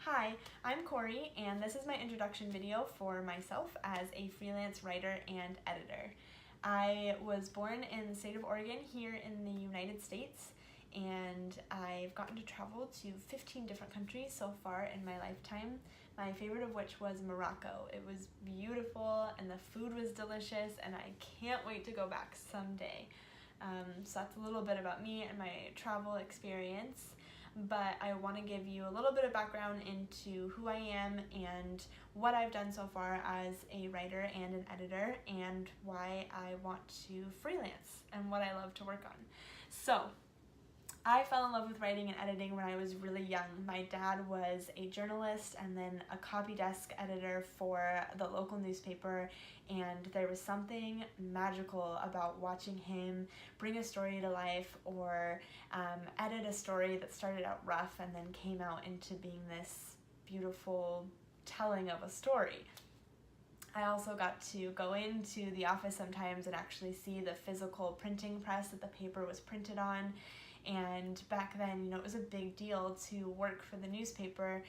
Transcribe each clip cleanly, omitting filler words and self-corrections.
Hi, I'm Kory, and this is my introduction video for myself as a freelance writer and editor. I was born in the state of Oregon here in the United States, and I've gotten to travel to 15 different countries so far in my lifetime, my favorite of which was Morocco. It was beautiful and the food was delicious, and I can't wait to go back someday. So that's a little bit about me and my travel experience. But I want to give you a little bit of background into who I am and what I've done so far as a writer and an editor, and why I want to freelance and what I love to work on. So I fell in love with writing and editing when I was really young. My dad was a journalist and then a copy desk editor for the local newspaper, and there was something magical about watching him bring a story to life or edit a story that started out rough and then came out into being this beautiful telling of a story. I also got to go into the office sometimes and actually see the physical printing press that the paper was printed on. And back then, it was a big deal to work for the newspaper,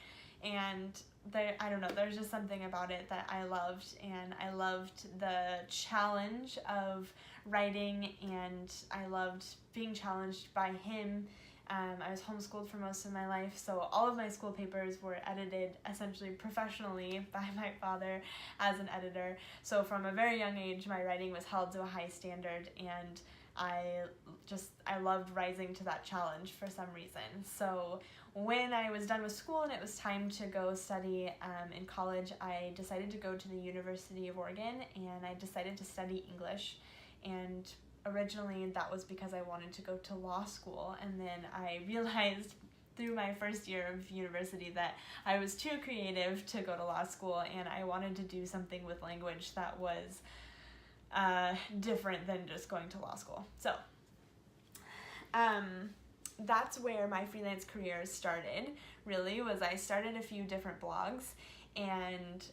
and there's just something about it that I loved, and I loved the challenge of writing, and I loved being challenged by him. I was homeschooled for most of my life, so all of my school papers were edited essentially professionally by my father as an editor. So from a very young age, my writing was held to a high standard, and I loved rising to that challenge for some reason. So when I was done with school and it was time to go study in college, I decided to go to the University of Oregon, and I decided to study English. And originally that was because I wanted to go to law school, and then I realized through my first year of university that I was too creative to go to law school, and I wanted to do something with language that was different than just going to law school. So that's where my freelance career started, really. I started a few different blogs, and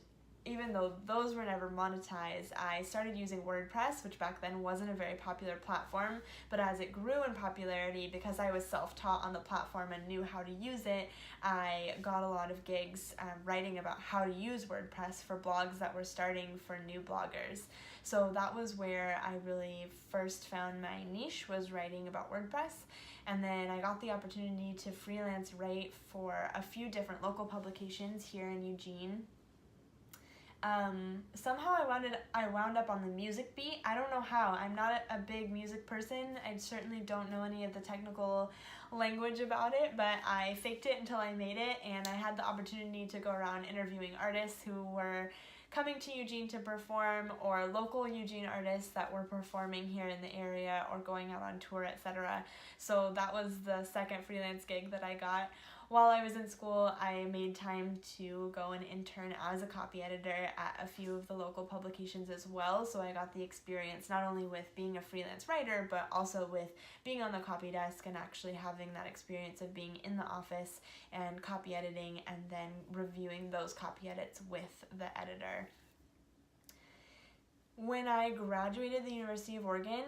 even though those were never monetized, I started using WordPress, which back then wasn't a very popular platform, but as it grew in popularity, because I was self-taught on the platform and knew how to use it, I got a lot of gigs writing about how to use WordPress for blogs that were starting for new bloggers. So that was where I really first found my niche, was writing about WordPress. And then I got the opportunity to freelance write for a few different local publications here in Eugene. Somehow I wound up on the music beat. I don't know how. I'm not a big music person. I certainly don't know any of the technical language about it, but I faked it until I made it, and I had the opportunity to go around interviewing artists who were coming to Eugene to perform, or local Eugene artists that were performing here in the area or going out on tour, etc. So that was the second freelance gig that I got. While I was in school, I made time to go and intern as a copy editor at a few of the local publications as well, so I got the experience not only with being a freelance writer, but also with being on the copy desk and actually having that experience of being in the office and copy editing and then reviewing those copy edits with the editor. When I graduated the University of Oregon,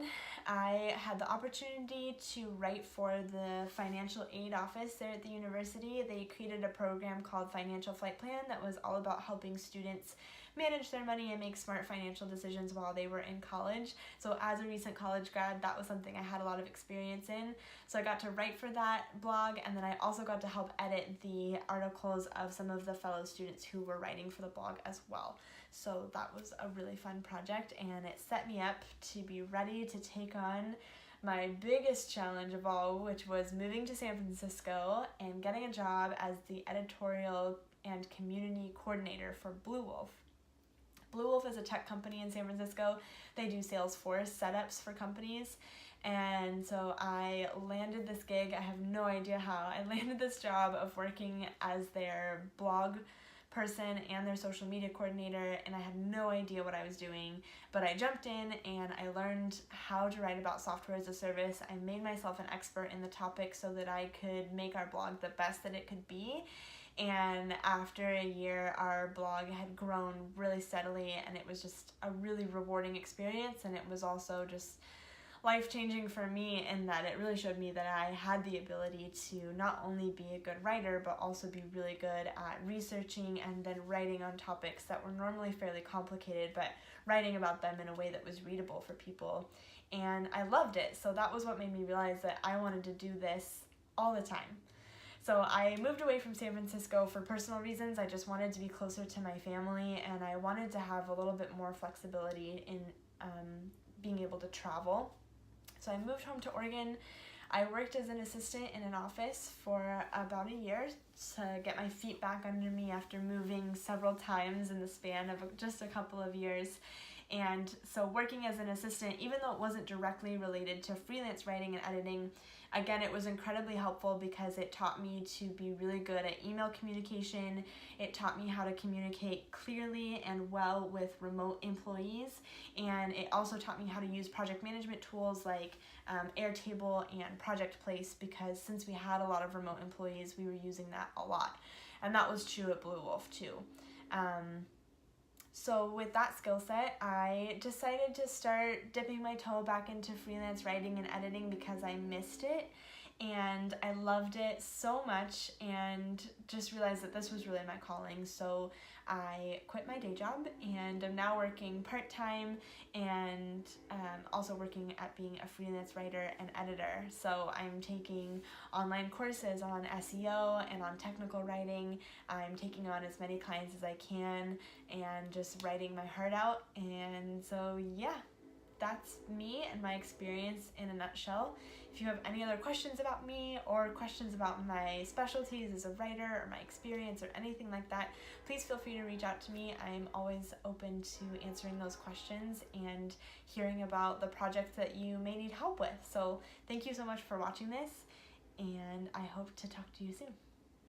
I had the opportunity to write for the financial aid office there at the university. They created a program called Financial Flight Plan that was all about helping students manage their money and make smart financial decisions while they were in college. So as a recent college grad, that was something I had a lot of experience in. So I got to write for that blog, and then I also got to help edit the articles of some of the fellow students who were writing for the blog as well. So that was a really fun project, and it set me up to be ready to take on my biggest challenge of all, which was moving to San Francisco and getting a job as the editorial and community coordinator for Blue Wolf. Blue Wolf is a tech company in San Francisco. They do Salesforce setups for companies. And so I landed this gig. I have no idea how. I landed this job of working as their blog person and their social media coordinator, and I had no idea what I was doing, but I jumped in and I learned how to write about software as a service. I made myself an expert in the topic so that I could make our blog the best that it could be. And after a year, our blog had grown really steadily, and it was just a really rewarding experience, and it was also just life-changing for me in that it really showed me that I had the ability to not only be a good writer, but also be really good at researching and then writing on topics that were normally fairly complicated, but writing about them in a way that was readable for people. And I loved it, so that was what made me realize that I wanted to do this all the time. So I moved away from San Francisco for personal reasons. I just wanted to be closer to my family, and I wanted to have a little bit more flexibility in being able to travel. So I moved home to Oregon. I worked as an assistant in an office for about a year to get my feet back under me after moving several times in the span of just a couple of years. And so working as an assistant, even though it wasn't directly related to freelance writing and editing, again, it was incredibly helpful because it taught me to be really good at email communication. It taught me how to communicate clearly and well with remote employees. And it also taught me how to use project management tools like Airtable and Project Place, because since we had a lot of remote employees, we were using that a lot. And that was true at Blue Wolf too. So with that skill set, I decided to start dipping my toe back into freelance writing and editing because I missed it and I loved it so much and just realized that this was really my calling. So I quit my day job and I'm now working part-time and also working at being a freelance writer and editor. So I'm taking online courses on SEO and on technical writing. I'm taking on as many clients as I can and just writing my heart out. And so yeah, that's me and my experience in a nutshell. If you have any other questions about me or questions about my specialties as a writer or my experience or anything like that, please feel free to reach out to me. I'm always open to answering those questions and hearing about the projects that you may need help with. So thank you so much for watching this, and I hope to talk to you soon.